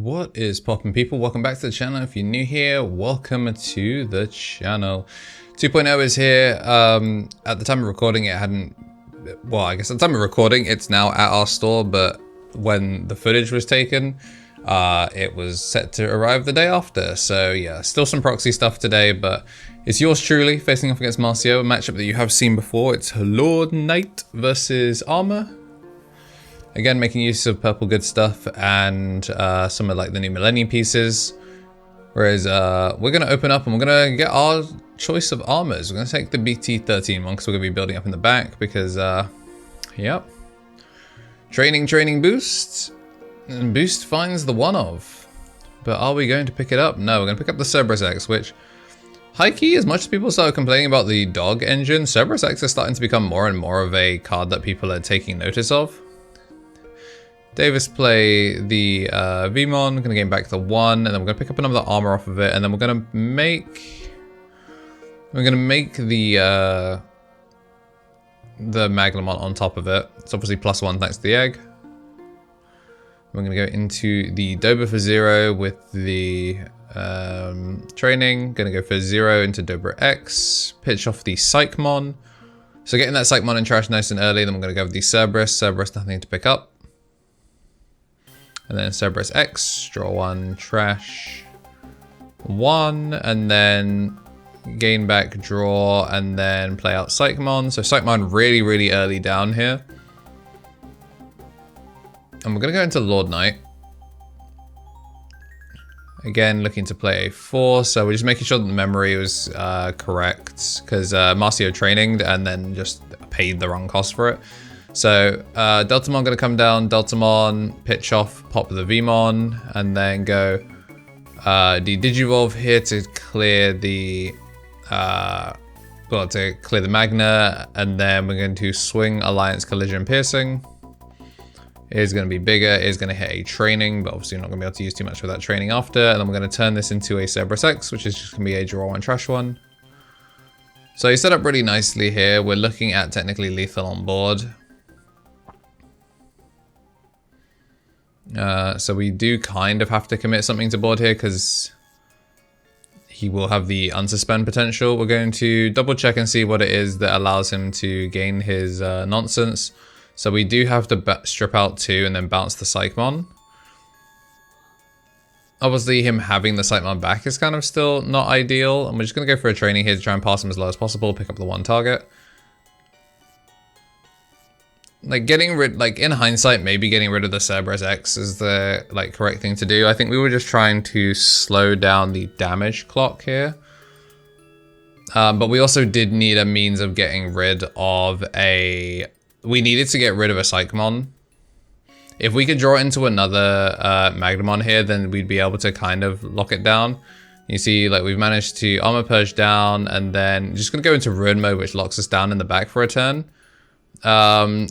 What is poppin', people? Welcome back to the channel. If you're new here, welcome to the channel. 2.0 is here. At the time of recording, it hadn't... Well, I guess at the time of recording, it's now at our store, but when the footage was taken, it was set to arrive the day after. So yeah, still some proxy stuff today, but it's yours truly facing off against Marcio, a matchup that you have seen before. It's LordKnight versus Armour. Again, making use of purple good stuff and some of like the new Millennium pieces. Whereas we're going to open up and we're going to get our choice of armors. We're going to take the BT13 one because we're going to be building up in the back because, yep. Training boost. And boost finds the one of. But are we going to pick it up? No, we're going to pick up the Cerberus X, which, high key, as much as people started complaining about the dog engine, Cerberus X is starting to become more and more of a card that people are taking notice of. Davis play the Veemon, gonna gain back the 1, and then we're gonna pick up another armor off of it, and then we're gonna make the Magnamon on top of it. It's obviously +1 thanks to the egg. We're gonna go into the Dober for 0 with the training. Gonna go for 0 into Dober X, pitch off the Psychmon. So getting that Psychmon in trash nice and early, then we're gonna go with the Cerberus. Cerberus, nothing to pick up. And then Cerberus X, draw 1, trash 1, and then gain back, draw, and then play out Psychmon. So Psychmon really early down here. And we're going to go into LordKnight. Again, looking to play a 4, so we're just making sure that the memory was correct, because Marcio trained and then just paid the wrong cost for it. So Deltamon going to come down, Deltamon, pitch off, pop the Veemon, and then go the Digivolve here to clear the Magna, and then we're going to swing Alliance Collision Piercing. It is going to be bigger, it is going to hit a training, but obviously you're not going to be able to use too much for that training after, and then we're going to turn this into a Cerberus X, which is just going to be a draw 1, trash 1. So you set up really nicely here. We're looking at technically lethal on board. So we do kind of have to commit something to board here because he will have the unsuspend potential. We're going to double check and see what it is that allows him to gain his nonsense. So we do have to strip out 2 and then bounce the Psychmon. Obviously him having the Psychmon back is kind of still not ideal, and we're just going to go for a training here to try and pass him as low as possible, pick up the 1 target. Like getting rid, like in hindsight, maybe getting rid of the Cerberus X is the correct thing to do. I think we were just trying to slow down the damage clock here. But we also did need a means of getting rid of we needed to get rid of a Psychmon. If we could draw it into another Magnamon here, then we'd be able to kind of lock it down. You see, like we've managed to Armor Purge down, and then just gonna go into Ruin mode, which locks us down in the back for a turn. And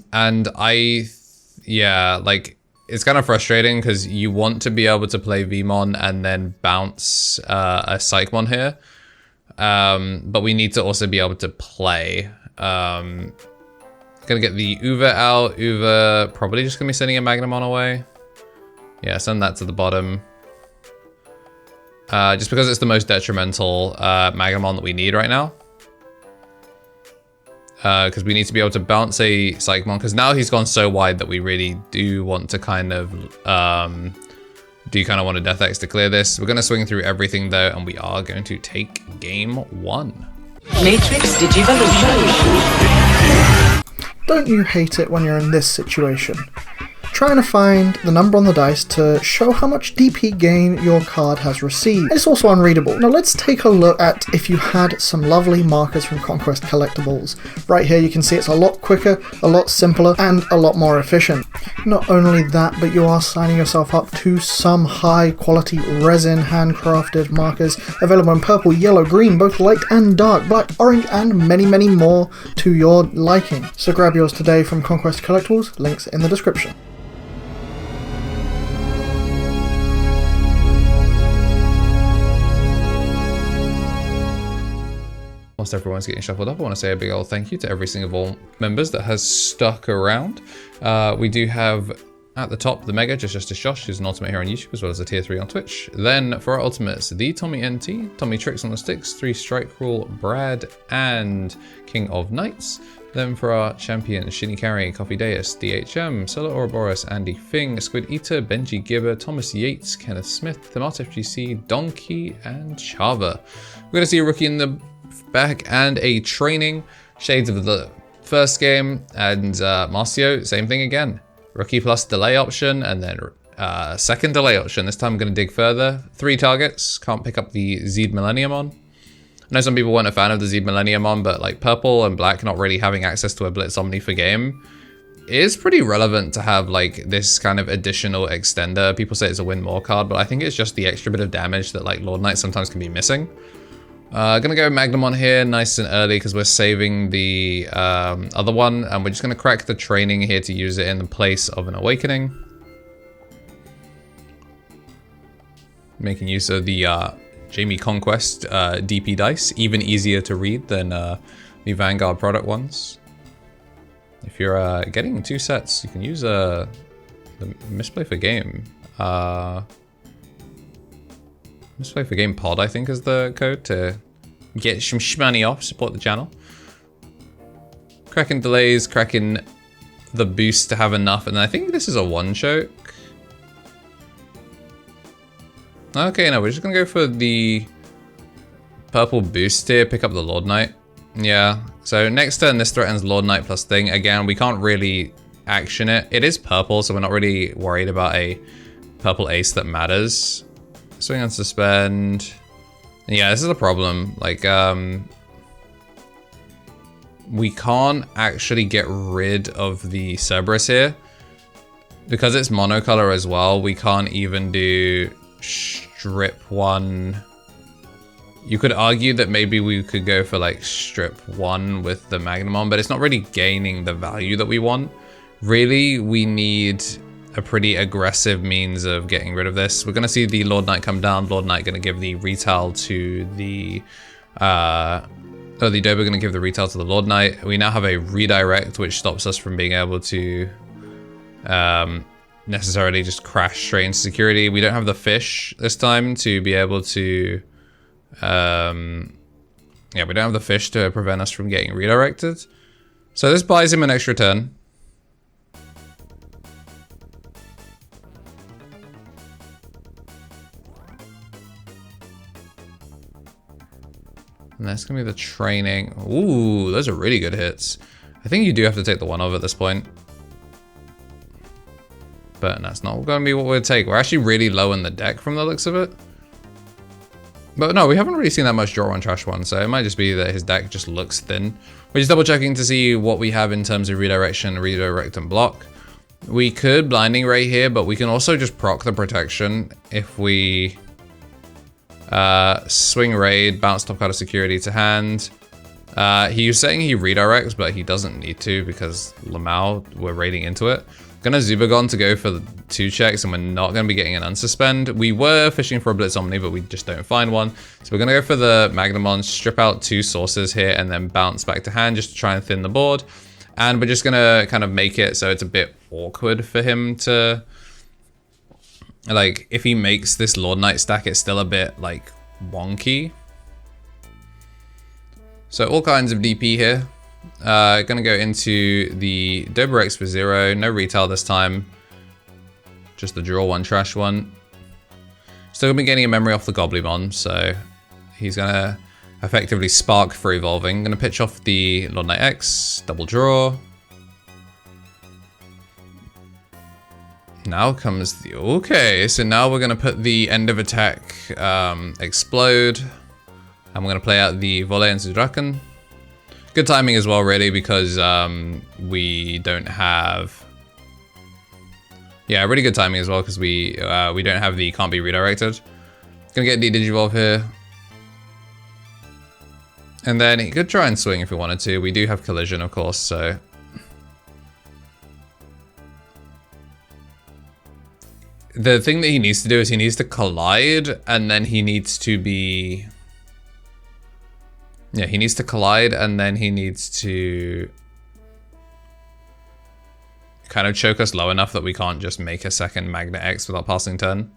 yeah, like it's kind of frustrating because you want to be able to play Veemon and then bounce a Psychmon here, but we need to also be able to play. Gonna get the Uva out. Uva probably just gonna be sending a Magnamon away. Yeah, send that to the bottom. Just because it's the most detrimental Magnamon that we need right now. Because we need to be able to bounce a Psychmon, because now he's gone so wide that we really do want to kind of want a Death X to clear this. We're going to swing through everything though, and we are going to take game 1. Matrix Digivolution. Don't you hate it when you're in this situation? Trying to find the number on the dice to show how much DP gain your card has received. It's also unreadable. Now let's take a look at if you had some lovely markers from Conquest Collectibles. Right here you can see it's a lot quicker, a lot simpler, and a lot more efficient. Not only that, but you are signing yourself up to some high quality resin handcrafted markers available in purple, yellow, green, both light and dark, black, orange, and many more to your liking. So grab yours today from Conquest Collectibles, links in the description. Whilst everyone's getting shuffled up, I want to say a big old thank you to every single members that has stuck around. We do have At the top, the Mega, just Josh, who's an ultimate here on YouTube, as well as a tier 3 on Twitch. Then for our ultimates, the Tommy NT, Tommy Tricks on the Sticks, 3 Strike Rule, Brad, and King of Knights. Then for our champions, Shinny Carry, Coffee Deus, DHM, Solo Ouroboros, Andy Fing, Squid Eater, Benji Gibber, Thomas Yates, Kenneth Smith, Tomato FGC, Donkey, and Chava. We're going to see a rookie in the back and a training. Shades of the first game, and Marcio, same thing again. Rookie plus delay option, and then second delay option. This time I'm going to dig further. 3 targets. Can't pick up the Zed Millenniumon. I know some people weren't a fan of the Zed Millenniumon, but like purple and black not really having access to a Blitz Omni for game is pretty relevant to have like this kind of additional extender. People say it's a win more card, but I think it's just the extra bit of damage that like Lord Knight sometimes can be missing. Gonna go Magnamon here, nice and early, because we're saving the other one, and we're just gonna crack the training here to use it in the place of an awakening. Making use of the Jamie Conquest DP dice, even easier to read than the Vanguard product ones. If you're getting 2 sets, you can use the Misplay for Game. Misplay for Game Pod, I think, is the code to get some shmoney off, support the channel. Cracking delays, cracking the boost to have enough, and I think this is a 1-choke. Okay, no, we're just gonna go for the purple boost here, pick up the Lord Knight. Yeah, so next turn this threatens Lord Knight plus thing. Again, we can't really action it. It is purple, so we're not really worried about a purple ace that matters. Swing on suspend. Yeah, this is a problem. Like, we can't actually get rid of the Cerberus here. Because it's monocolor as well, we can't even do strip 1. You could argue that maybe we could go for like strip 1 with the Magnamon, but it's not really gaining the value that we want. Really, we need a pretty aggressive means of getting rid of this. We're going to see the Lord Knight come down. Lord Knight going to give the retail to the... the Dober going to give the retail to the Lord Knight. We now have a redirect, which stops us from being able to necessarily just crash straight into security. We don't have the fish this time to be able to... yeah, we don't have the fish to prevent us from getting redirected. So this buys him an extra turn. And that's going to be the training. Ooh, those are really good hits. I think you do have to take the 1-of at this point. But that's not going to be what we'll take. We're actually really low in the deck from the looks of it. But no, we haven't really seen that much draw on Trash 1, so it might just be that his deck just looks thin. We're just double checking to see what we have in terms of redirection, redirect, and block. We could Blinding Ray here, but we can also just proc the protection if we... swing raid, bounce top card of security to hand. He was saying he redirects, but he doesn't need to because Lamau, we're raiding into it. Gonna Zubagon to go for the 2 checks, and we're not gonna be getting an unsuspend. We were fishing for a Blitz Omni, but we just don't find one. So we're gonna go for the Magnamon, strip out 2 sources here, and then bounce back to hand just to try and thin the board. And we're just gonna kind of make it so it's a bit awkward for him to... Like, if he makes this Lord Knight stack, it's still a bit, like, wonky. So all kinds of DP here. Gonna go into the Doberex for 0. No retail this time. Just the draw 1, trash 1. Still gonna be getting a memory off the Goblymon, so he's gonna effectively spark for evolving. Gonna pitch off the Lord Knight X, double draw. Now comes the... Okay, so now we're going to put the end of attack explode. And we're going to play out the Volley into Draken. Good timing as well, really, because we don't have... Yeah, really good timing as well, because we don't have the can't be redirected. Gonna get D-Digivolve here. And then he could try and swing if we wanted to. We do have collision, of course, so... The thing that he needs to do is he needs to collide, and then he needs to be... Yeah, he needs to collide, and then he needs to... kind of choke us low enough that we can't just make a second Magna X without passing turn.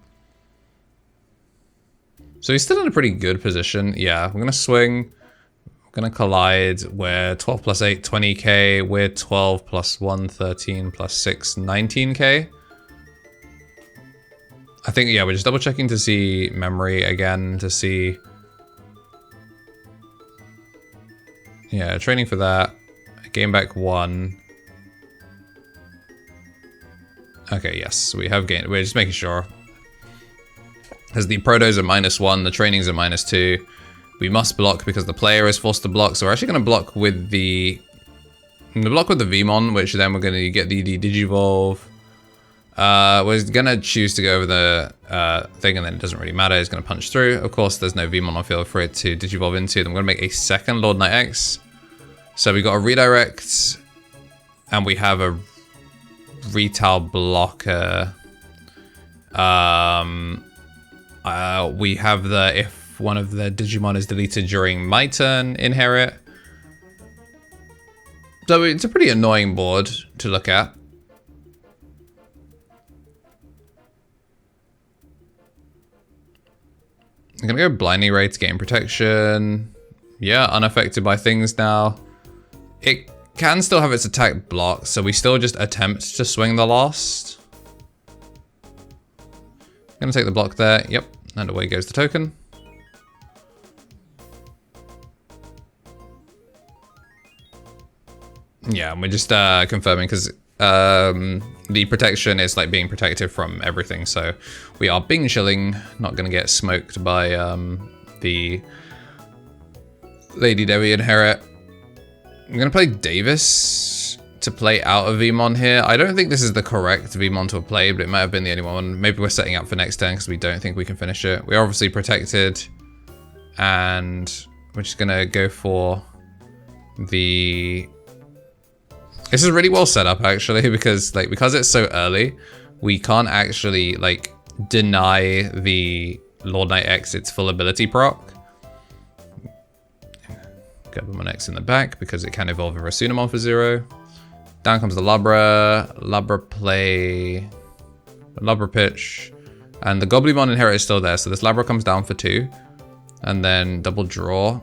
So he's still in a pretty good position. Yeah, we're gonna swing. We're gonna collide. We're 12 plus 8, 20k. We're 12 plus 1, 13 plus 6, 19k. I think, yeah, we're just double checking to see memory again to see. Yeah, training for that. Gain back 1. Okay, yes, we have gained. We're just making sure. As the protos are -1, the trainings are -2. We must block because the player is forced to block. So we're actually going to block with the Veemon, which then we're going to get the Digivolve. We're gonna choose to go over the thing, and then it doesn't really matter. It's gonna punch through. Of course, there's no Veemon on field for it to Digivolve into. Then we're gonna make a second Lord Knight X. So we got a redirect, and we have a retail blocker. We have the if one of the Digimon is deleted during my turn, inherit. So it's a pretty annoying board to look at. I'm gonna go blinding ray to gain protection. Yeah, unaffected by things now. It can still have its attack blocked, so we still just attempt to swing the last. Gonna take the block there. Yep, and away goes the token. Yeah, and we're just confirming because the protection is like being protected from everything, so we are Bing chilling, not gonna get smoked by the Lady Devi inherit. I'm gonna play Davis to play out of Veemon here. I don't think this is the correct Veemon to have played, but it might have been the only one. Maybe we're setting up for next turn because we don't think we can finish it. We're obviously protected, and we're just gonna go for the... This is really well set up actually, because it's so early, we can't actually like deny the Lord Knight X its full ability proc. Gabumon X in the back because it can evolve a Rasunamon for 0. Down comes the Labra. Labra play. Labra pitch. And the Goblimon inherit is still there, so this Labra comes down for 2. And then double draw.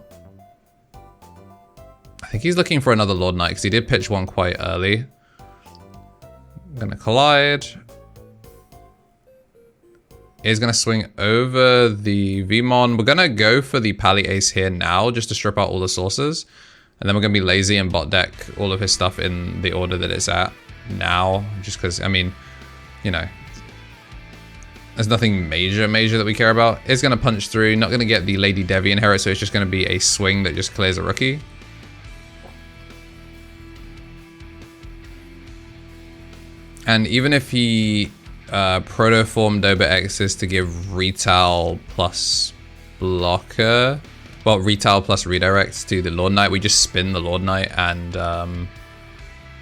I think he's looking for another Lord Knight because he did pitch one quite early. I'm gonna collide. He's gonna swing over the Veemon. We're gonna go for the Pally Ace here now just to strip out all the sources. And then we're gonna be lazy and bot deck all of his stuff in the order that it's at now. Just because, I mean, you know, there's nothing major that we care about. It's gonna punch through, not gonna get the Lady Devi inherit, so it's just gonna be a swing that just clears a rookie. And even if he protoform Doba X's to give retail plus blocker, well, retail plus redirect to the Lord Knight, we just spin the Lord Knight, and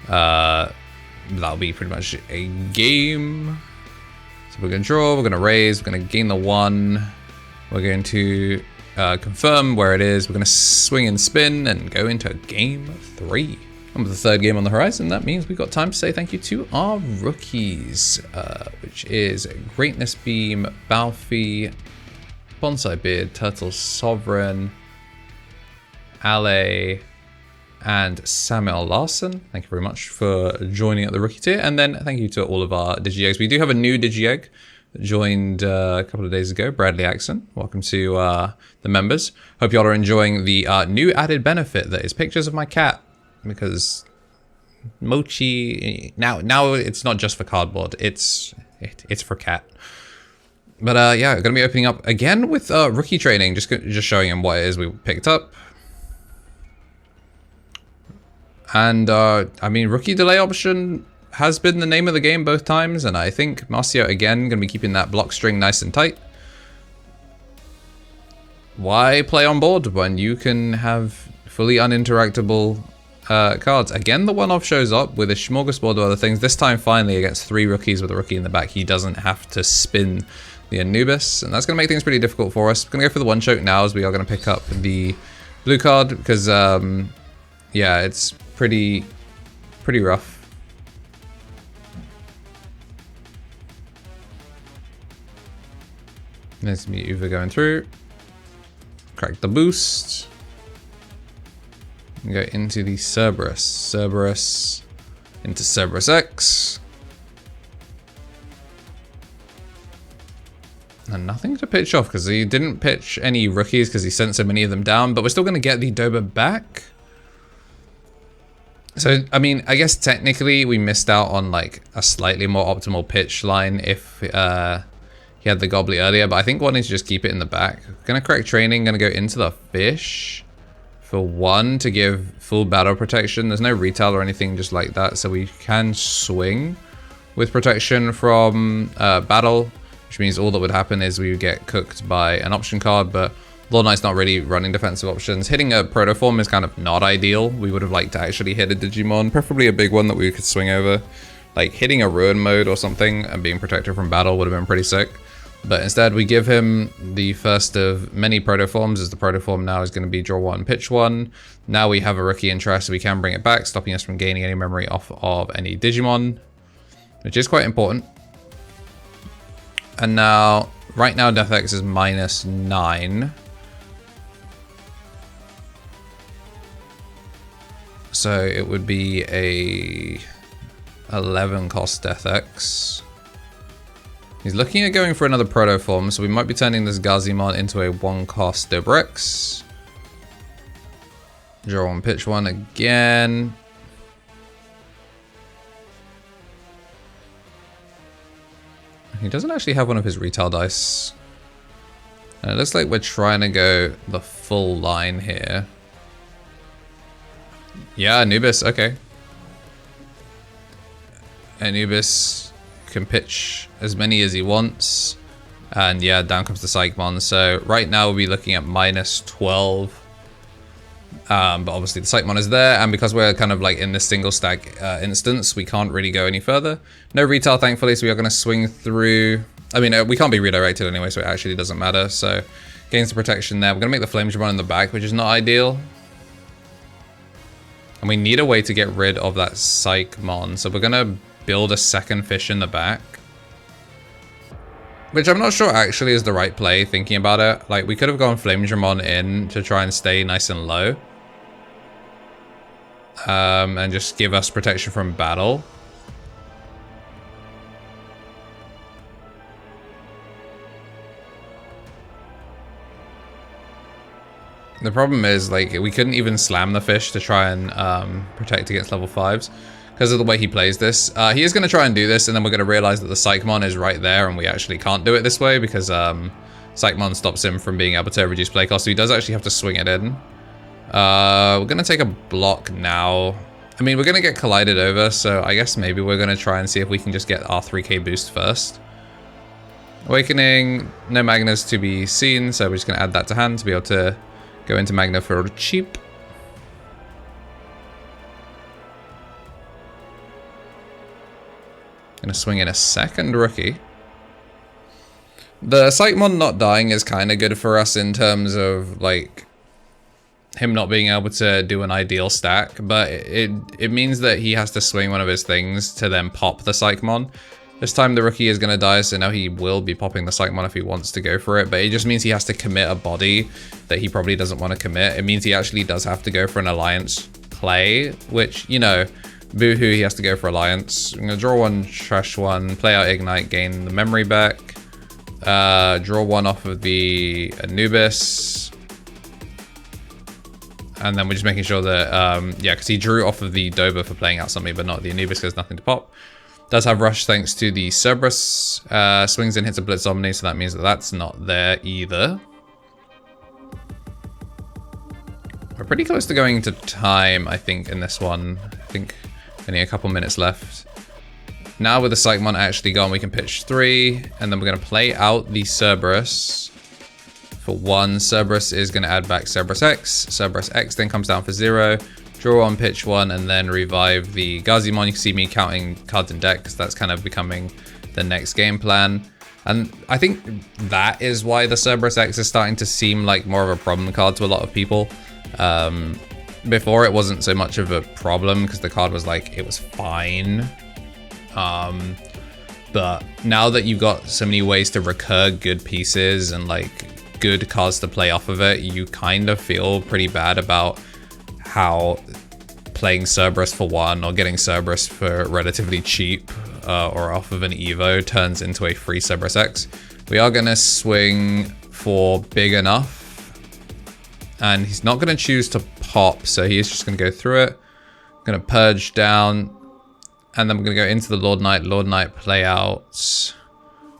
that'll be pretty much a game. So we're gonna draw, we're gonna raise, we're gonna gain the 1, we're going to confirm where it is, we're gonna swing and spin and go into game 3. And with the third game on the horizon, that means we've got time to say thank you to our rookies, which is Greatness Beam, Balfi, Bonsai Beard, Turtle Sovereign, Ale, and Samuel Larson. Thank you very much for joining at the rookie tier. And then thank you to all of our Digi-Eggs. We do have a new Digi-Egg that joined a couple of days ago, Bradley Axon. Welcome to the members. Hope y'all are enjoying the new added benefit that is pictures of my cat. Because Mochi now it's not just for cardboard, it's for cat. But yeah, gonna be opening up again with rookie training, just showing him what it is we picked up. And I mean, rookie delay option has been the name of the game both times, and I think Marcio again gonna be keeping that block string nice and tight. Why play on board when you can have fully uninteractable cards? Again, the one-off shows up with a smorgasbord of other things. This time, finally, against 3 rookies with a rookie in the back, he doesn't have to spin the Anubis, and that's going to make things pretty difficult for us. We're going to go for the 1-choke now, as we are going to pick up the blue card, because, yeah, it's pretty rough. There's Mewtwo going through. Crack the boost. And go into the Cerberus. Cerberus into Cerberus X. And nothing to pitch off because he didn't pitch any rookies because he sent so many of them down, but we're still going to get the Doba back. So, I mean, I guess technically we missed out on like a slightly more optimal pitch line if he had the Gobbly earlier, but I think wanting to just keep it in the back. Gonna correct training, gonna go into the fish for 1 to give full battle protection. There's no retail or anything just like that, so we can swing with protection from battle, which means all that would happen is we would get cooked by an option card, but LordKnight's not really running defensive options. Hitting a protoform is kind of not ideal. We would have liked to actually hit a Digimon, preferably a big one that we could swing over. Like hitting a ruin mode or something and being protected from battle would have been pretty sick. But instead we give him the first of many protoforms, as the protoform now is going to be draw 1, pitch 1. Now we have a rookie interest, so we can bring it back, stopping us from gaining any memory off of any Digimon, which is quite important. And now, right now Death X is -9. So it would be a 11 cost Death X. He's looking at going for another protoform, so we might be turning this Gazimon into a 1 cost Dobrex. Draw 1, pitch 1 again. He doesn't actually have one of his retail dice. And it looks like we're trying to go the full line here. Yeah, Anubis, okay. Anubis can pitch as many as he wants. And yeah, down comes the Psychmon. So right now we'll be looking at -12. But obviously the Psychmon is there, and because we're kind of like in this single stack instance, we can't really go any further. No retail, thankfully, so we are going to swing through. I mean, we can't be redirected anyway, so it actually doesn't matter. So gains the protection there. We're going to make the Flamedramon in the back, which is not ideal. And we need a way to get rid of that Psychmon, so we're going to build a second fish in the back. Which I'm not sure actually is the right play, thinking about it. Like, we could have gone Flamedramon in to try and stay nice and low. And just give us protection from battle. The problem is, like, we couldn't even slam the fish to try and protect against level 5s. Because of the way he plays this. He is going to try and do this, and then we're going to realize that the Psychmon is right there, and we actually can't do it this way, because Psychmon stops him from being able to reduce play cost, so he does actually have to swing it in. We're going to take a block now. I mean, we're going to get collided over, so I guess maybe we're going to try and see if we can just get our 3k boost first. Awakening, no Magnas to be seen, so we're just going to add that to hand to be able to go into Magna for cheap. Gonna swing in a second rookie. The Psychmon not dying is kind of good for us in terms of, like, him not being able to do an ideal stack, but it means that he has to swing one of his things to then pop the Psychmon. This time the rookie is going to die, so now he will be popping the Psychmon if he wants to go for it, but it just means he has to commit a body that he probably doesn't want to commit. It means he actually does have to go for an alliance play, which, you know, boohoo, he has to go for alliance. I'm going to draw 1, trash 1, play out Ignite, gain the memory back. Draw 1 off of the Anubis. And then we're just making sure that, yeah, because he drew off of the Doba for playing out something, but not the Anubis because nothing to pop. Does have Rush thanks to the Cerberus. Swings in, hits a Blitz Omni, so that means that that's not there either. We're pretty close to going into time, I think, in this one. I think only a couple minutes left. Now with the Psychmon actually gone, we can pitch 3, and then we're going to play out the Cerberus. For 1, Cerberus is going to add back Cerberus X. Cerberus X then comes down for 0. Draw 1, pitch 1, and then revive the Gazimon. You can see me counting cards in deck, because that's kind of becoming the next game plan. And I think that is why the Cerberus X is starting to seem like more of a problem card to a lot of people. Before it wasn't so much of a problem because the card was like, it was fine. But now that you've got so many ways to recur good pieces and like good cards to play off of it, you kind of feel pretty bad about how playing Cerberus for 1 or getting Cerberus for relatively cheap or off of an Evo turns into a free Cerberus X. We are going to swing for big enough, and he's not going to choose to pop, so he is just going to go through it. Going to purge down, and then we're going to go into the Lord Knight play out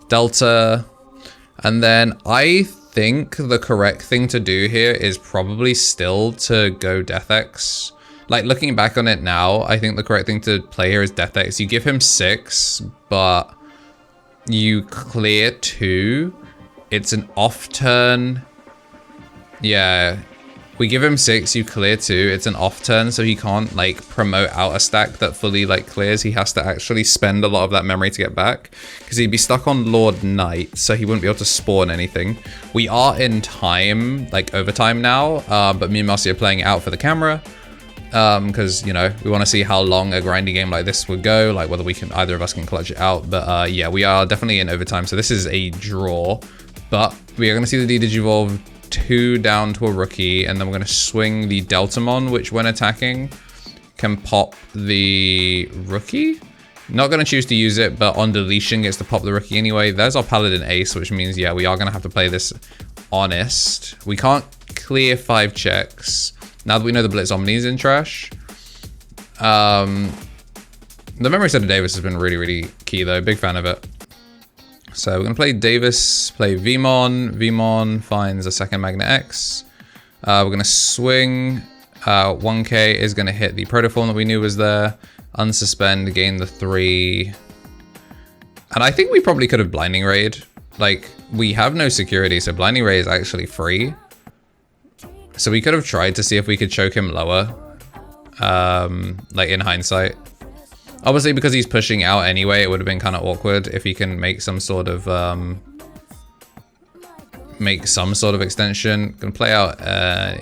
Delta, and then I think the correct thing to do here is probably still to go Death X. Like, looking back on it now, I think the correct thing to play here is Death X. You give him 6, but you clear 2. It's an off turn. Yeah, we give him 6, you clear 2. It's an off turn, so he can't like promote out a stack that fully like clears. He has to actually spend a lot of that memory to get back, because he'd be stuck on Lord Knight, so he wouldn't be able to spawn anything. We are in time, like overtime now, but me and Marcy are playing it out for the camera. Because, you know, we want to see how long a grinding game like this would go, like whether either of us can clutch it out. But yeah, we are definitely in overtime, so this is a draw. But we are going to see the D-Digivolve 2 down to a rookie, and then we're going to swing the Deltamon, which when attacking can pop the rookie. Not going to choose to use it, but on deletion gets to pop the rookie anyway. There's our Paladin Ace, which means, yeah, we are going to have to play this honest. We can't clear 5 checks. Now that we know the Blitz Omni is in trash. The memory set of Davis has been really, really key though. Big fan of it. So we're gonna play Davis, play Veemon. Veemon finds a second Magna X. We're gonna swing. 1k is gonna hit the Protoform that we knew was there. Unsuspend, gain the 3. And I think we probably could have Blinding Raid. Like, we have no security, so Blinding Raid is actually free. So we could have tried to see if we could choke him lower, like in hindsight. Obviously, because he's pushing out anyway, it would have been kind of awkward if he can make some sort of extension. Gonna play out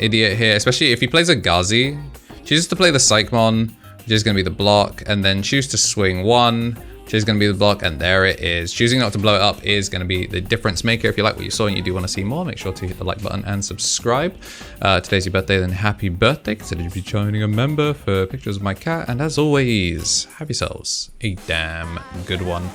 Idiot here, especially if he plays a Ghazi. Chooses to play the Psychmon, which is gonna be the block, and then choose to swing 1. Is going to be the block, and there it is. Choosing not to blow it up is going to be the difference maker. If you like what you saw and you do want to see more, make sure to hit the like button and subscribe. Today's your birthday, then happy birthday. Consider you be joining a member for pictures of my cat, and as always, have yourselves a damn good one.